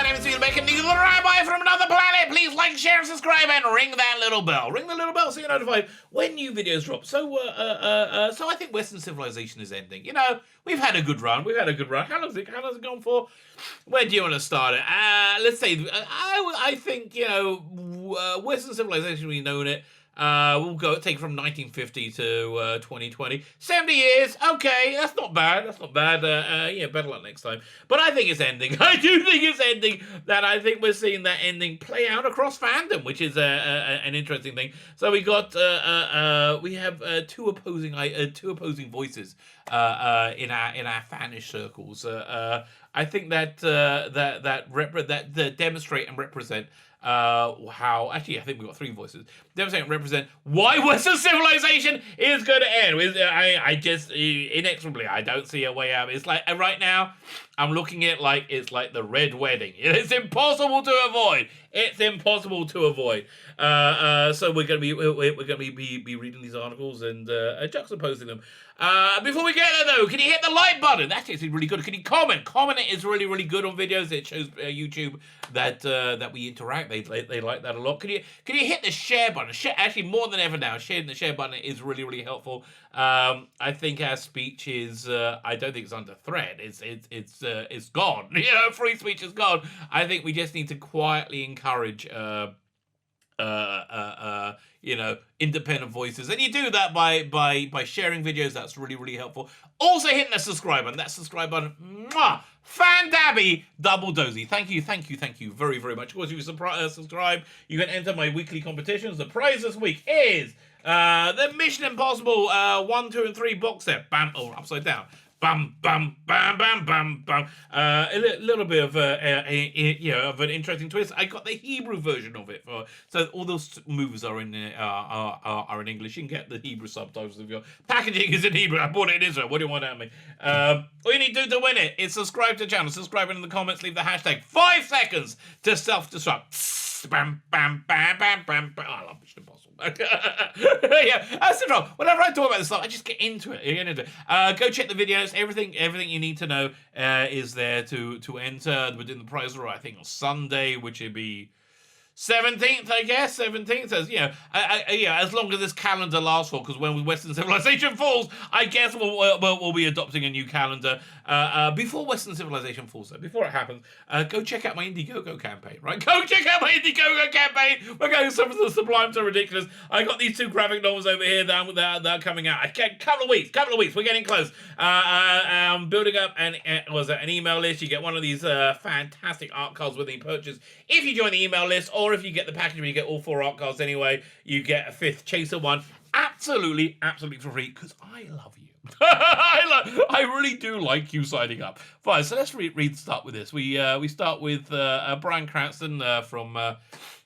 My name is Wheaton, the Rabbi from another planet. Please like, share, and subscribe, and ring that little bell. Ring the little bell so you're notified when new videos drop. So I think Western civilization is ending. You know, we've had a good run. How long's it gone for? Where do you want to start it? Let's say, I think, you know, Western civilization, we've known it. We'll take from 1950 to 2020. 70 years. Okay, that's not bad. Yeah, better luck next time. But I think it's ending. I do think it's ending. That I think we're seeing that ending play out across fandom, which is an interesting thing. So we got we have two opposing voices in our fanish circles. I think that demonstrate and represent how, actually, I think we've got three voices. Demonstrate and represent why Western civilization is going to end. I just, inexorably, I don't see a way out. It's like, right now, I'm looking at like, it's like the Red Wedding. It's impossible to avoid. So we're going to be reading these articles and juxtaposing them. Before we get there, though, can you hit the like button? That's actually really good. Can you comment? Commenting is really, really good on videos. It shows YouTube that we interact. They like that a lot. Can you hit the share button? Actually, more than ever now, sharing the share button is really, really helpful. I think our speech is. I don't think it's under threat. It's gone. You know, free speech is gone. I think we just need to quietly encourage. You know, independent voices, and you do that by sharing videos. That's really, really helpful. Also hitting the subscribe button. That subscribe button, mwah, fan-dabby, double dozy. Thank you very, very much. Of course, if you subscribe, you can enter my weekly competitions. The prize this week is the Mission Impossible 1, 2, and 3 box set. Bam, oh, upside down. Bam, bam, bam, bam, bam, bam. A little bit of of an interesting twist. I got the Hebrew version of it, so all those movies are in English. You can get the Hebrew subtitles if your packaging is in Hebrew. I bought it in Israel. What do you want out of me? All you need to do to win it is subscribe to the channel. Subscribe in the comments. Leave the hashtag 5 seconds to self-destruct. Bam, bam, bam, bam, bam, bam. I love Mission Impossible. Yeah, that's the trouble. Whenever I talk about this stuff, I just get into it. Go check the videos. Everything you need to know is there to enter. We're doing the prize draw, I think, on Sunday, which would be 17th, I guess. 17th, as you know, as long as this calendar lasts for, because when Western civilization falls, I guess we'll be adopting a new calendar. Before Western civilization falls, though, before it happens, go check out my Indiegogo campaign, right? Go check out my Indiegogo campaign. We're going some of the sublime to ridiculous. I got these 2 graphic novels over here that are coming out. Couple of weeks. We're getting close. I'm building up an email list. You get one of these fantastic art cards with the purchase if you join the email list, or if you get the package where you get all 4 art cards anyway, you get a 5th chaser one. Absolutely for free, because I love you. I really do like you signing up. Fine, so let's start with this. We start with Bryan Cranston from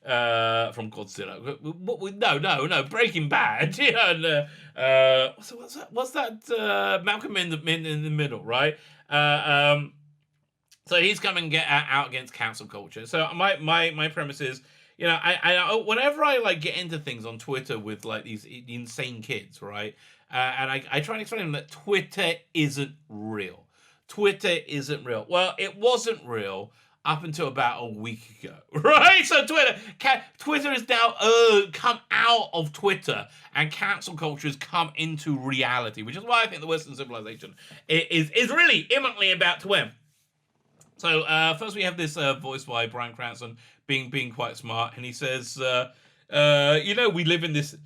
Godzilla. No, Breaking Bad. Yeah, and what's that? Malcolm in the Middle, right? So he's coming out against cancel culture. So my premise is, you know, I whenever I like get into things on Twitter with like these insane kids, right? And I try and explain to them that Twitter isn't real. Well, it wasn't real up until about a week ago, right? So Twitter is now come out of Twitter, and cancel culture has come into reality, which is why I think the Western civilization is really imminently about to end. So first we have this voice by Bryan Cranston being quite smart, and he says, you know, we live in this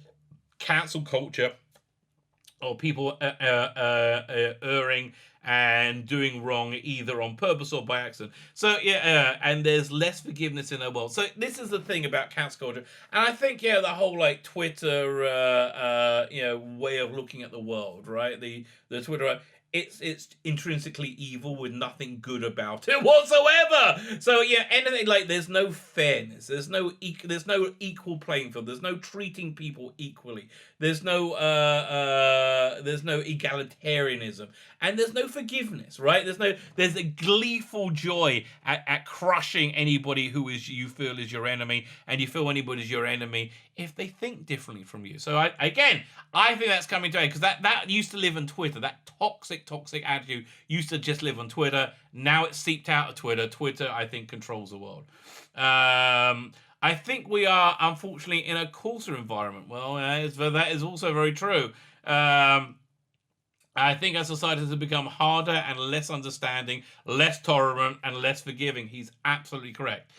cancel culture of people erring and doing wrong either on purpose or by accident. So and there's less forgiveness in the world. So this is the thing about cancel culture, and I think the whole like Twitter way of looking at the world, right? The Twitter. It's intrinsically evil with nothing good about it whatsoever. So anything like there's no fairness, there's no equal playing field, there's no treating people equally, there's no egalitarianism, and there's no forgiveness, right? There's a gleeful joy at crushing anybody who you feel is your enemy, and you feel anybody's your enemy if they think differently from you. So I think that's coming to end, because that used to live on Twitter, that toxic toxic attitude used to just live on Twitter. Now it's seeped out of Twitter. Twitter, I think, controls the world. I think we are, unfortunately, in a coarser environment. Well, that is also very true. I think our society has become harder and less understanding, less tolerant, and less forgiving. He's absolutely correct.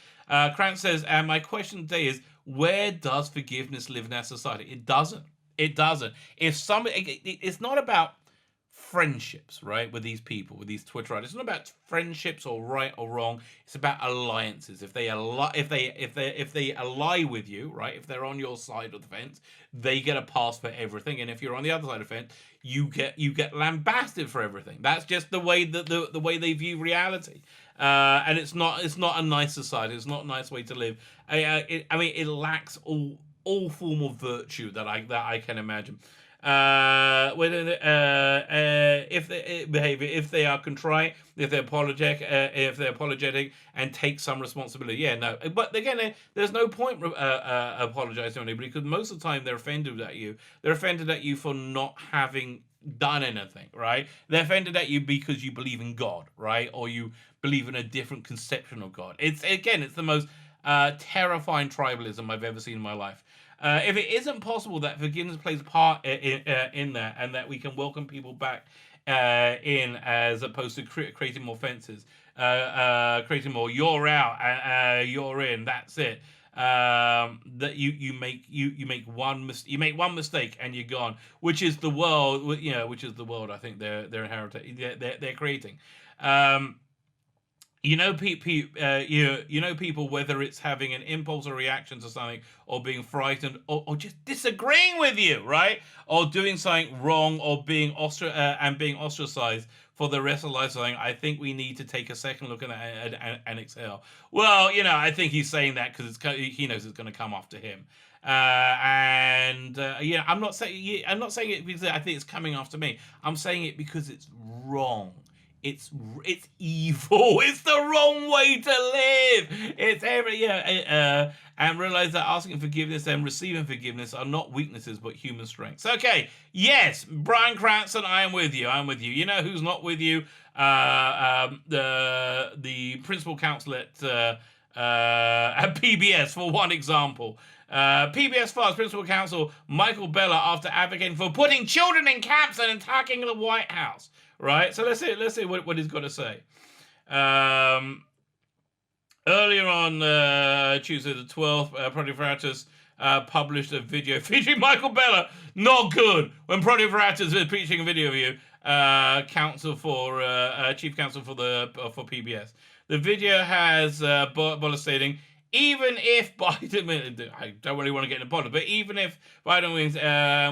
Krantz says, and my question today is, where does forgiveness live in our society? It doesn't. It doesn't. It's not about friendships, right, with these people, with these Twitter writers. It's not about friendships or right or wrong. It's about alliances. If they ally with you, right, if they're on your side of the fence, they get a pass for everything. And if you're on the other side of the fence, you get lambasted for everything. That's just the way that the way they view reality. And it's not a nice society. It's not a nice way to live. It lacks all form of virtue that I can imagine. If they are contrite, if they're apologetic, and take some responsibility. Yeah, no. But again, there's no point apologizing to anybody, because most of the time they're offended at you. They're offended at you for not having done anything, right? They're offended at you because you believe in God, right? Or you believe in a different conception of God. It's the most terrifying tribalism I've ever seen in my life. If it isn't possible that forgiveness plays a part in that, and that we can welcome people back in, as opposed to creating more fences, creating more "you're out, you're in," that's it. That you make one mistake and you're gone, which is the world. Which is the world. I think they're inheriting. They're creating. People, whether it's having an impulse or reaction to something, or being frightened, or just disagreeing with you, right? Or doing something wrong, or being ostracized for the rest of life. Saying, I think we need to take a second look at that and exhale. Well, I think he's saying that because he knows it's going to come after him. I'm not saying it because I think it's coming after me. I'm saying it because it's wrong. It's evil. It's the wrong way to live. And realize that asking forgiveness and receiving forgiveness are not weaknesses but human strengths. Okay, yes, Bryan Cranston, I am with you. You know who's not with you? The principal counsel at PBS, for one example. PBS Files principal counsel Michael Bella, after advocating for putting children in camps and attacking the White House. Right, so let's see what he's got to say. Earlier on Tuesday the 12th, Project Veritas published a video featuring Michael Bella. Not good. When Project Veritas is preaching a video of you, chief counsel for PBS. The video has Bella stating, even if Biden, I don't really want to get into politics, but even if Biden wins,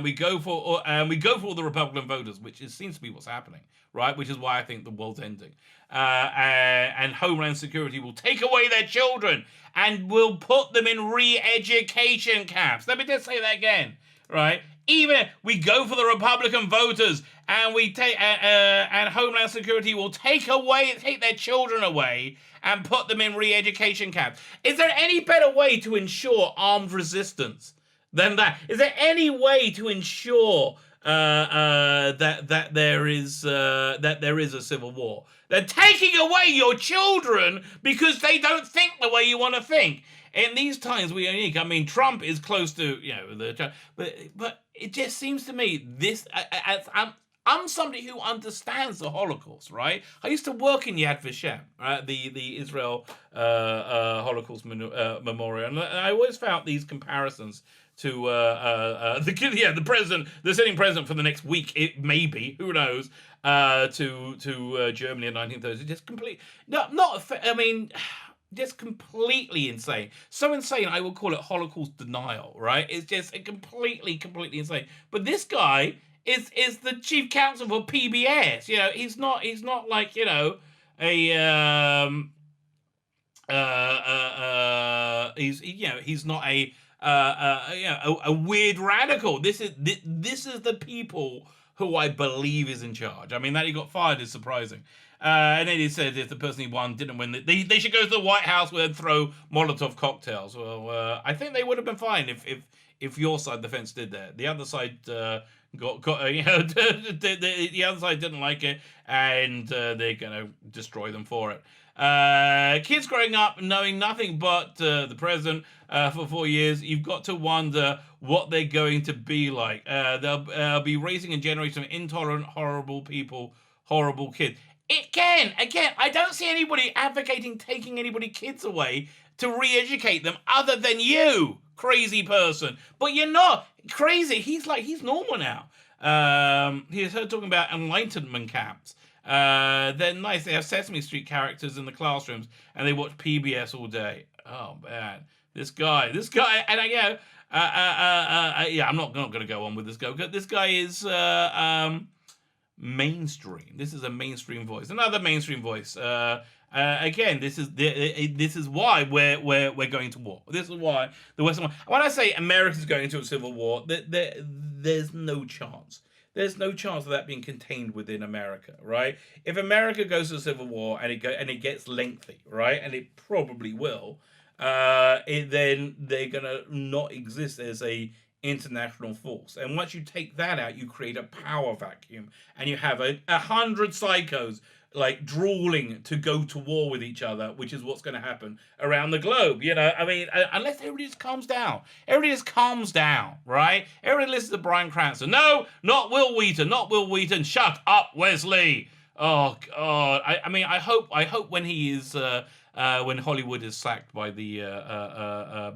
we go for all the Republican voters, which seems to be what's happening, right? Which is why I think the world's ending. And Homeland Security will take away their children and will put them in re-education camps. Let me just say that again, right? Even we go for the Republican voters, and we take and Homeland Security will take their children away and put them in re-education camps. Is there any better way to ensure armed resistance than that? Is there any way to ensure that there is a civil war? They're taking away your children because they don't think the way you want to think. In these times, we are unique. I mean, Trump is close to but it just seems to me this. I'm somebody who understands the Holocaust, right? I used to work in Yad Vashem, right? The Israel Holocaust Memorial, and I always found these comparisons to the president, the sitting president for the next week, it may be, who knows, to Germany in 1930s. Just completely insane. So insane, I would call it Holocaust denial, right? It's just completely insane. But this guy is the chief counsel for PBS. He's not like, he's not a weird radical. This is the people who I believe is in charge. I mean, that he got fired is surprising. And then he said if the person he won didn't win, they should go to the White House and throw Molotov cocktails. Well, I think they would have been fine if your side of the fence did that. The other side the other side didn't like it, and they're gonna destroy them for it. Kids growing up knowing nothing but the present for 4 years, you've got to wonder what they're going to be like. They'll be raising a generation of intolerant, horrible people, horrible kids. Again, I don't see anybody advocating taking anybody kids away to re-educate them other than you, crazy person. But you're not crazy. He's normal now. He's heard talking about enlightenment camps. They're nice. They have Sesame Street characters in the classrooms, and they watch PBS all day. Oh man, this guy, and yeah, I'm not going to go on with this guy. This guy is mainstream. This is a mainstream voice. Another mainstream voice. Again, this is why we're going to war. This is why the Western war. When I say America's going into a civil war, there's no chance. There's no chance of that being contained within America, right? If America goes to a civil war and it gets lengthy, right, and it probably will, then they're gonna not exist as a international force. And once you take that out, you create a power vacuum, and you have 100 psychos like drooling to go to war with each other, which is what's going to happen around the globe. I mean, unless everybody just calms down. Everybody just calms down, right? Everybody listens to Bryan Cranston. No, not Will Wheaton. Shut up, Wesley. Oh God. I mean, I hope when he is when Hollywood is sacked by the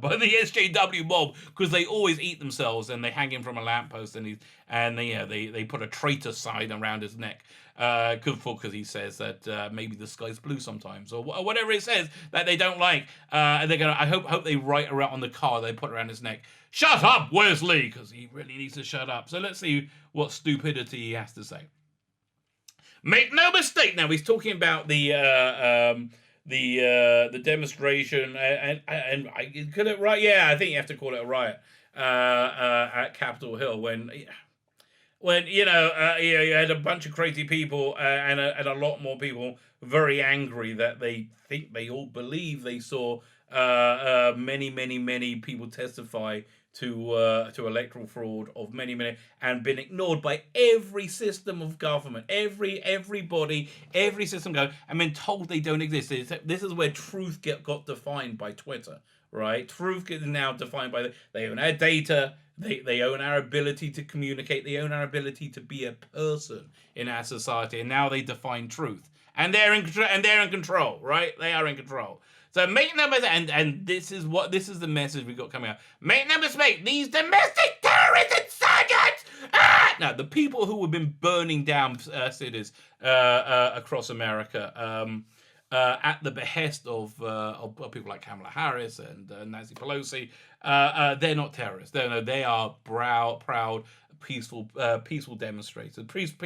SJW mob, because they always eat themselves and they hang him from a lamppost, and they put a traitor sign around his neck. Because he says that maybe the sky's blue sometimes, or whatever it says that they don't like. And they're gonna. I hope they write around on the car they put around his neck. Shut up, Wesley, because he really needs to shut up. So let's see what stupidity he has to say. Make no mistake. Now he's talking about the demonstration, and I could it right? Yeah, I think you have to call it a riot at Capitol Hill when you had a bunch of crazy people and a lot more people very angry that they all believe they saw many people testify to electoral fraud of many, and been ignored by every system of government, everybody, every system going, and been told they don't exist. This is where truth got defined by Twitter, right? Truth is now defined by they own our data. They own our ability to communicate. They own our ability to be a person in our society. And now they define truth. And they're in control, right? They are in control. So make no mistake, and this is the message we got coming out. Make no mistake, these domestic terrorist insurgents. Now the people who have been burning down cities across America. At the behest of people like Kamala Harris and Nancy Pelosi, they're not terrorists. They are proud, peaceful demonstrators, peaceful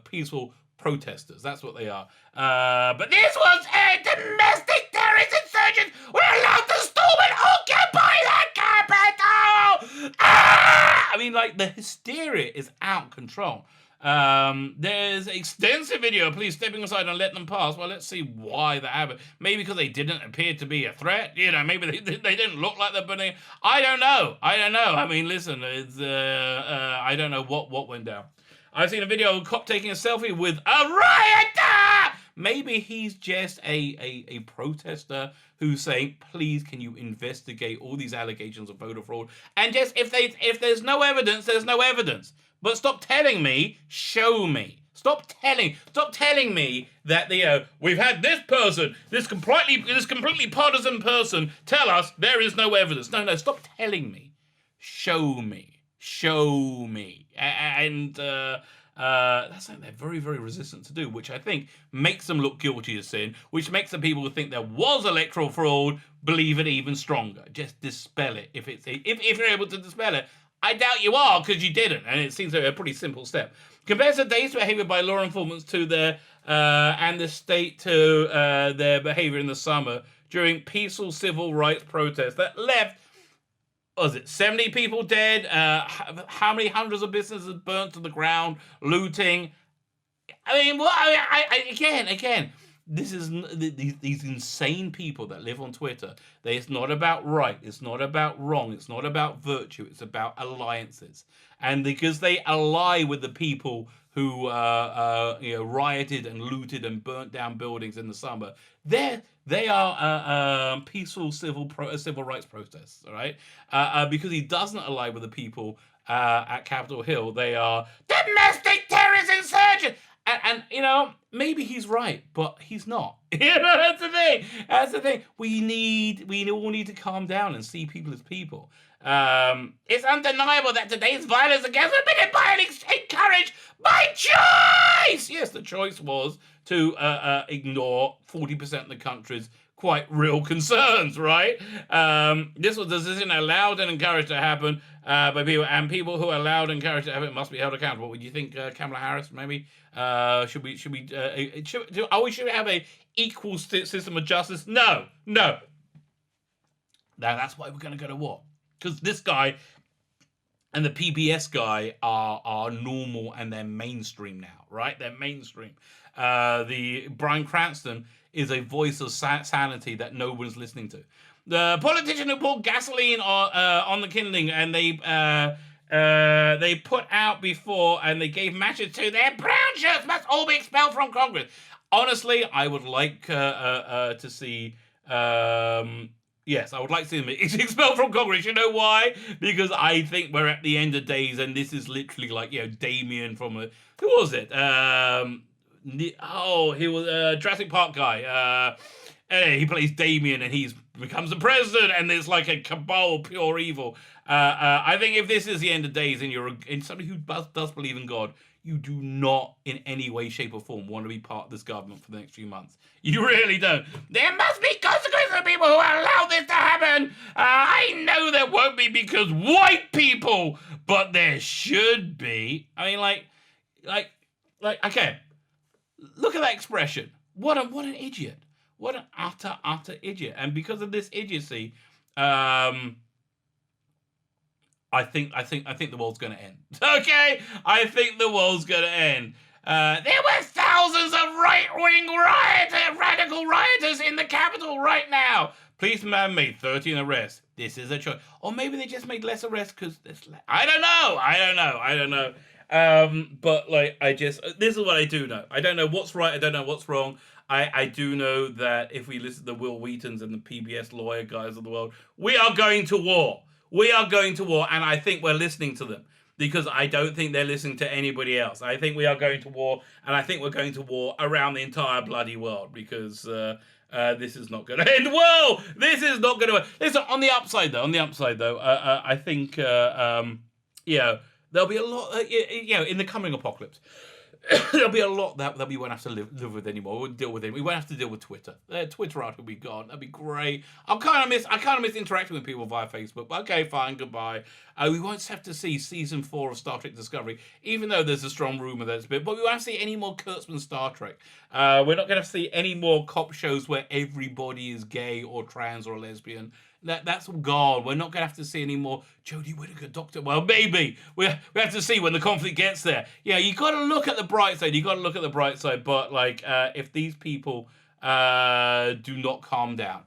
peaceful protesters. That's what they are. But this was a domestic terrorist insurgent. We're allowed to storm and occupy the Capitol. I mean, like, the hysteria is out of control. There's extensive video of police stepping aside and letting them pass. Well, let's see why that happened. Maybe because they didn't appear to be a threat. Maybe they didn't look like they're burning. I don't know. I mean, listen, it's, I don't know what went down. I've seen a video of a cop taking a selfie with a rioter. Maybe he's just a protester who's saying, please, can you investigate all these allegations of voter fraud? And just if there's no evidence, there's no evidence. But stop telling me, show me. Stop telling me that we've had this person, this completely partisan person tell us there is no evidence. No, stop telling me. Show me. And that's something they're very, very resistant to do, which I think makes them look guilty of sin, which makes the people who think there was electoral fraud believe it even stronger. Just dispel it. If you're able to dispel it, I doubt you are, because you didn't, and it seems like a pretty simple step. Compares today's behavior by law enforcement to and the state to their behavior in the summer during peaceful civil rights protests that left, 70 people dead, how many hundreds of businesses burnt to the ground, looting. I mean, again, this is these insane people that live on Twitter. It's not about right. It's not about wrong. It's not about virtue. It's about alliances. And because they ally with the people who rioted and looted and burnt down buildings in the summer, they are peaceful civil rights protests. All right, because he doesn't ally with the people at Capitol Hill. They are domestic terrorist insurgents. And maybe he's right, but he's not. That's the thing. That's the thing. We all need to calm down and see people as people. It's undeniable that today's violence against women is encouraged by choice. Yes, the choice was to ignore 40% of the country's quite real concerns, right? This was a decision allowed and encouraged to happen by people, and people who allowed and encouraged to happen must be held accountable. Would you think, Kamala Harris? Maybe should we have a equal system of justice? No. Now that's why we're going to go to war, because this guy and the PBS guy are normal and they're mainstream now, right? They're mainstream. The Bryan Cranston is a voice of sanity that no one's listening to. The politician who poured gasoline on the kindling, and they put out before and they gave matches to their brown shirts must all be expelled from Congress. Honestly, I would like to see. Yes, I would like to see them expelled from Congress. You know why? Because I think we're at the end of days, and this is literally like, Damien from who was it? He was Jurassic Park guy. He plays Damien, and he becomes the president, and there's like a cabal of pure evil. I think if this is the end of days, and you're somebody who does believe in God, you do not in any way, shape, or form want to be part of this government for the next few months. You really don't. There must be consequences for people who allow this to happen. I know there won't be because white people, but there should be. I mean, like, okay. Look at that expression. What an idiot. What an utter idiot. And because of this idiocy, I think the world's going to end. Okay? I think the world's going to end. There were thousands of right-wing radical rioters in the Capitol right now. Policeman made 13 arrests. This is a choice. Or maybe they just made less arrests because there's less. I don't know. But this is what I do know. I don't know what's right. I don't know what's wrong. I do know that if we listen to the Will Wheatons and the PBS lawyer guys of the world, we are going to war. We are going to war, and I think we're listening to them because I don't think they're listening to anybody else. I think we are going to war, and I think we're going to war around the entire bloody world because this is not going to end well. This is not going to. Listen, on the upside though, I think there'll be a lot. In the coming apocalypse. There'll be a lot that we won't have to live with anymore. We won't deal with it. We won't have to deal with Twitter. Twitter out will be gone. That'd be great. I kind of miss interacting with people via Facebook. But okay, fine, goodbye. We won't have to see season 4 of Star Trek Discovery, even though there's a strong rumor that it's been. But we won't have to see any more Kurtzman Star Trek. We're not going to see any more cop shows where everybody is gay or trans or lesbian. That's all gone. We're not going to have to see any more Jodie Whittaker, Doctor. Well, maybe. We have to see when the conflict gets there. Yeah, you got to look at the bright side. But, if these people do not calm down,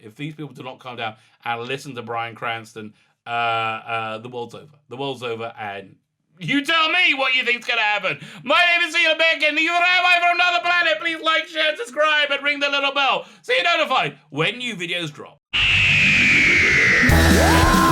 and listen to Bryan Cranston, the world's over. The world's over, and you tell me what you think's going to happen. My name is Ian Bacon. You're Rabbi from another planet. Please like, share, subscribe, and ring the little bell so you're notified when new videos drop. Yeah!